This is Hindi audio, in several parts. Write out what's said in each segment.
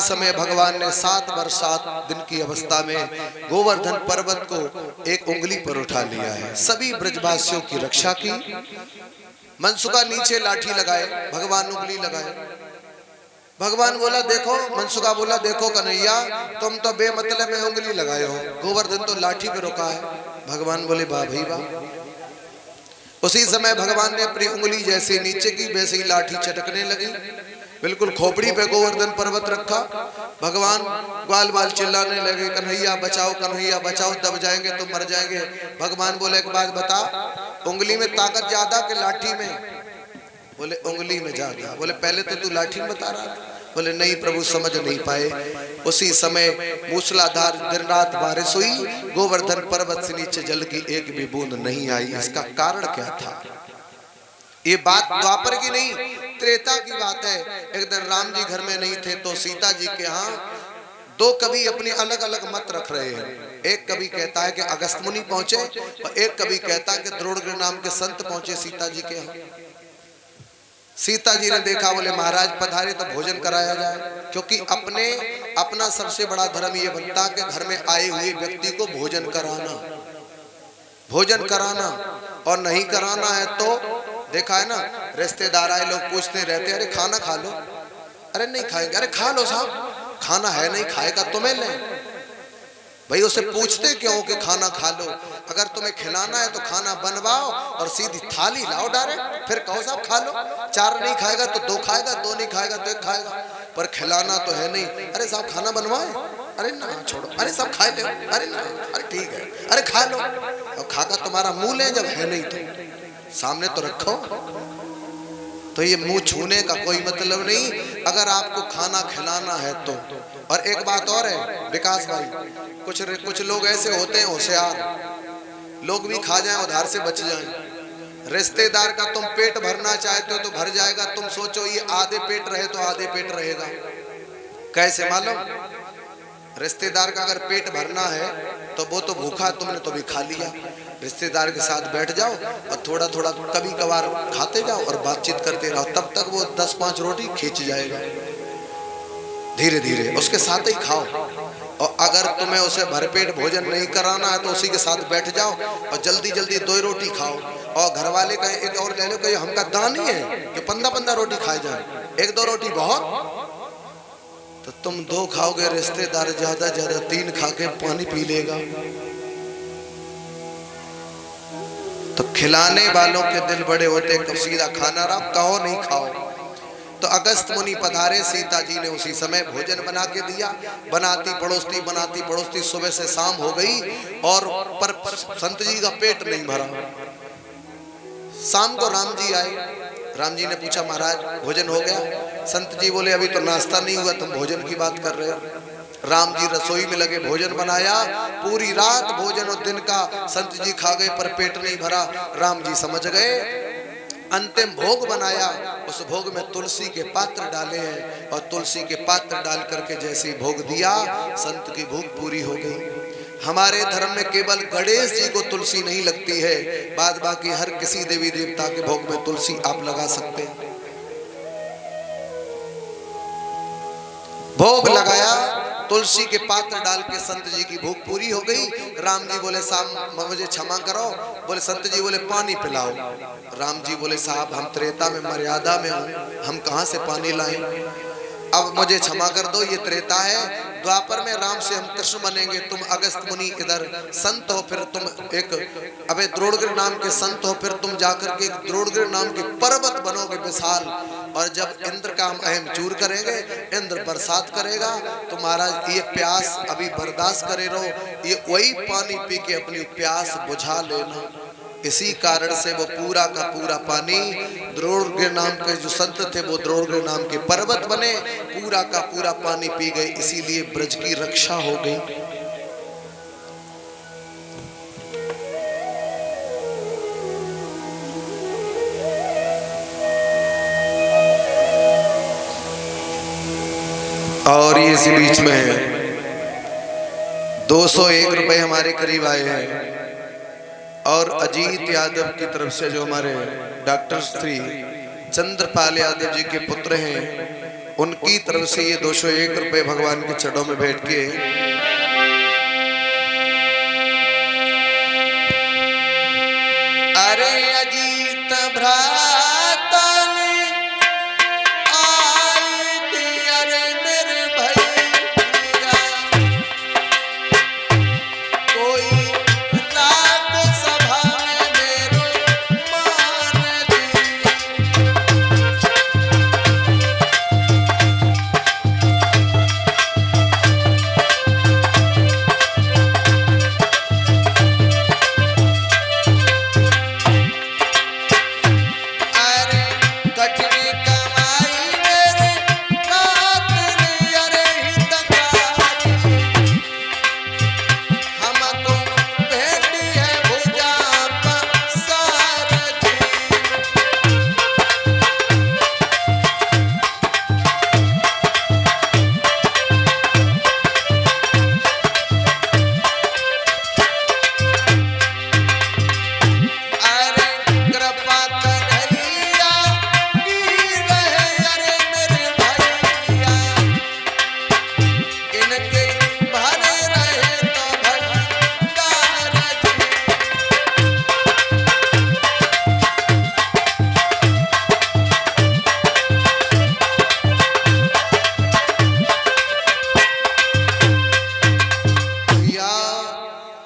समय भगवान ने 7 वर्ष 7 दिन की अवस्था में गोवर्धन पर्वत को एक उंगली पर उठा लिया है। सभी ब्रजवासियों की रक्षा की। मनसुका नीचे लाठी लगाए, भगवान उंगली लगाए। भगवान बोला देखो, मनसुका बोला देखो कन्हैया, तुम तो बेमतलब में उंगली लगाए हो, गोवर्धन तो लाठी पे रुका है। भगवान बोले वाह भाई वाह। उसी समय भगवान ने अपनी उंगली जैसे नीचे की वैसे ही लाठी चटकने लगी। बिल्कुल खोपड़ी पे गोवर्धन पर्वत रखा। भगवान ग्वाल बाल चिल्लाने लगे कन्हैया बचाओ, कन्हैया बचाओ, दब जाएंगे तो मर जाएंगे। भगवान बोले एक बात बता, उंगली में ताकत ज्यादा कि लाठी में? बोले उंगली में ज्यादा। बोले पहले तो तू लाठी में बता रहा था। बोले नहीं प्रभु, समझ नहीं पाए। उसी समय मूसलाधार दिन रात बारिश हुई, गोवर्धन पर्वत से नीचे जल की एक भी बूंद नहीं आई। इसका कारण क्या था? ये बात द्वापर की नहीं, त्रेता की बात है। एक दिन राम जी घर में नहीं थे तो सीता जी के यहाँ 2 कवि अपने अलग अलग मत रख रहे हैं। एक कवि कहता है कि अगस्त मुनि पहुंचे और एक कवि कहता है कि द्रोणगिरि नाम के संत पहुंचे सीता जी के यहाँ। सीता जी ने देखा, बोले महाराज पधारे तो भोजन कराया जाए, क्योंकि अपना सबसे बड़ा धर्म ये बनता कि घर में आए हुए व्यक्ति को भोजन कराना और नहीं कराना है तो देखा है ना, रिश्तेदार आए लोग पूछते रहते अरे खाना खा लो, अरे नहीं खाएंगे, अरे खा लो साहब, खाना है नहीं खाएगा तुम्हें ले भाई। उसे पूछते क्यों कि खाना खा लो? अगर तुम्हें खिलाना है तो खाना बनवाओ और सीधी थाली लाओ डायरेक्ट, फिर कहो साहब खा लो। 4 नहीं खाएगा तो 2 खाएगा, 2 नहीं खाएगा तो 1 खाएगा, पर खिलाना तो है नहीं। अरे साहब खाना बनवाए, अरे ना छोड़ो, अरे सब खा लो, अरे ना, अरे ठीक है, अरे खा लो। और खाकर तुम्हारा मुंह ले, जब है नहीं तो सामने तो रखो। तो ये मुंह छूने का कोई मतलब नहीं अगर आपको खाना खिलाना है तो। और एक बात और है विकास भाई, कुछ लोग ऐसे होते हैं होशियार, लोग भी खा जाएं उधार से बच जाएं। रिश्तेदार का तुम पेट भरना चाहते हो तो भर जाएगा, तुम सोचो ये आधे पेट रहे तो आधे पेट रहेगा। कैसे मालूम? रिश्तेदार का अगर पेट भरना है तो वो तो भूखा, तुमने तो भी खा लिया। रिश्तेदार के साथ बैठ जाओ और थोड़ा थोड़ा कभी कभार खाते जाओ और बातचीत करते रहो, तब तक वो 10-5 रोटी खींच जाएगा। धीरे धीरे उसके साथ ही खाओ। और अगर तुम्हें उसे भरपेट भोजन नहीं कराना है तो उसी के साथ बैठ जाओ और जल्दी जल्दी 2 रोटी खाओ। और घर वाले कहें एक और ले लो, कहीं हमका दानी है कि 15-15 रोटी खाए जाए, 1-2 रोटी बहुत, तो तुम 2 खाओगे, रिश्तेदार ज्यादा 3 खा के पानी पी लेगा। तो खिलाने वालों के दिल बड़े होते, कब सीधा खाना रहा कहो नहीं खाओ। तो अगस्त मुनि पधारे, सीता जी ने उसी समय भोजन बना के दिया। बनाती पड़ोसती सुबह से शाम हो गई और पर संत जी का पेट नहीं भरा। शाम को राम जी आए, राम जी ने पूछा महाराज भोजन हो गया? संत जी बोले अभी तो नाश्ता नहीं हुआ, तुम भोजन की बात कर रहे हो। राम जी रसोई में लगे, भोजन बनाया, पूरी रात भोजन और दिन का संत जी खा गए पर पेट नहीं भरा। राम जी समझ गए, अंतिम भोग बनाया, उस भोग में तुलसी के पात्र डाले हैं और तुलसी के पात्र डाल करके जैसे ही भोग दिया, संत की भूख पूरी हो गई। हमारे धर्म में केवल गणेश जी को तुलसी नहीं लगती है, बाद बाकी हर किसी देवी देवता के भोग में तुलसी आप लगा सकते हैं। भोग लगाया, तुलसी के पात्र डाल के संत जी की भूख पूरी हो गई। राम जी बोले साहब मुझे क्षमा करो। बोले संत जी बोले पानी पिलाओ। राम जी बोले साहब हम त्रेता में मर्यादा में हूँ, हम कहाँ से पानी लाएं? अब मुझे क्षमा कर दो, ये त्रेता है। द्वापर में राम से हम कृष्ण बनेंगे, तुम अगस्त मुनि इधर संत हो, फिर तुम एक अबे द्रोणगिरि नाम के संत हो, फिर तुम जाकर के द्रोणगिरि नाम के पर्वत बनोगे विशाल। और जब इंद्र का हम अहम चूर करेंगे, इंद्र बरसात करेगा, तो महाराज ये प्यास अभी बर्दाश्त करे रहो, ये वही पानी पी के अपनी प्यास बुझा लेना। इसी कारण से वो पूरा का पूरा पानी द्रोणगिरि नाम के जो संत थे वो द्रोणगिरि नाम के पर्वत बने, पूरा का पूरा पानी पी गए, इसीलिए ब्रज की रक्षा हो गई। और ये इसी बीच में है 201 रुपए हमारे करीब आए हैं। और अजीत यादव की तरफ से जो हमारे डॉक्टर श्री चंद्रपाल यादव जी के पुत्र हैं, उनकी तरफ से ये 201 रुपए भगवान के चरणों में बैठ के अरे अजीत भ्रातन आई थी, अरे मेरे भैया कोई राग सभा में मेरो मान दी।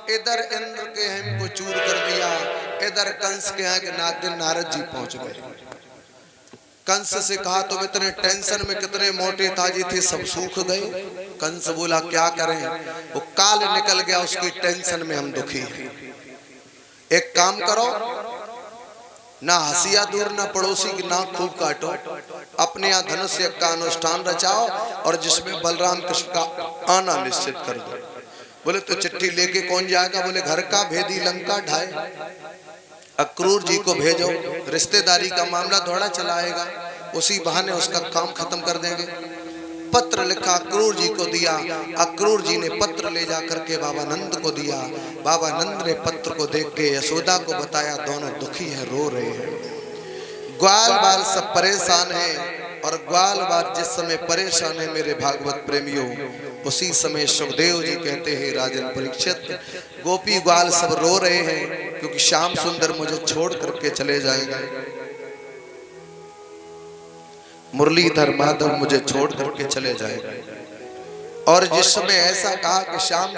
इधर इंद्र के हेम को चूर कर दिया, इधर कंस के यहाँ के नादिन नारद जी पहुंच गए। कंस से कहा तुम इतने टेंशन में, कितने मोटे ताजे थे सब सूख गए। कंस बोला क्या करें, वो काल निकल गया, उसकी टेंशन में हम दुखी हैं। एक काम करो, ना हंसिया दूर ना पड़ोसी की नाक खूब काटो, अपने यहाँ धनुष यज्ञ का अनुष्ठान रचाओ और जिसमें बलराम कृष्ण का आना निश्चित कर दो। बोले तो चिट्ठी लेके कौन जाएगा, बोले घर का भेदी लंका ढाए, अक्रूर जी को भेजो, रिश्तेदारी का मामला थोड़ा चलाएगा, उसी बहाने उसका काम खत्म कर देंगे। पत्र लिखा, अक्रूर जी को दिया, अक्रूर जी ने पत्र ले जा करके बाबा नंद को दिया। बाबा नंद ने पत्र को देख के यशोदा को बताया, दोनों दुखी हैं, रो रहे हैं, ग्वाल बाल सब परेशान हैं। और ग्वाल बाल जिस समय परेशान है मेरे भागवत प्रेमियों, उसी समय सुखदेव जी कहते हैं राजन परीक्षित, गोपी ग्वाल सब रो रहे हैं क्योंकि श्याम सुंदर मुझे छोड़ करके चले जाएंगे, मुरलीधर माधव मुझे छोड़ करके चले जाएंगे। और जिस समय ऐसा कहा कि श्याम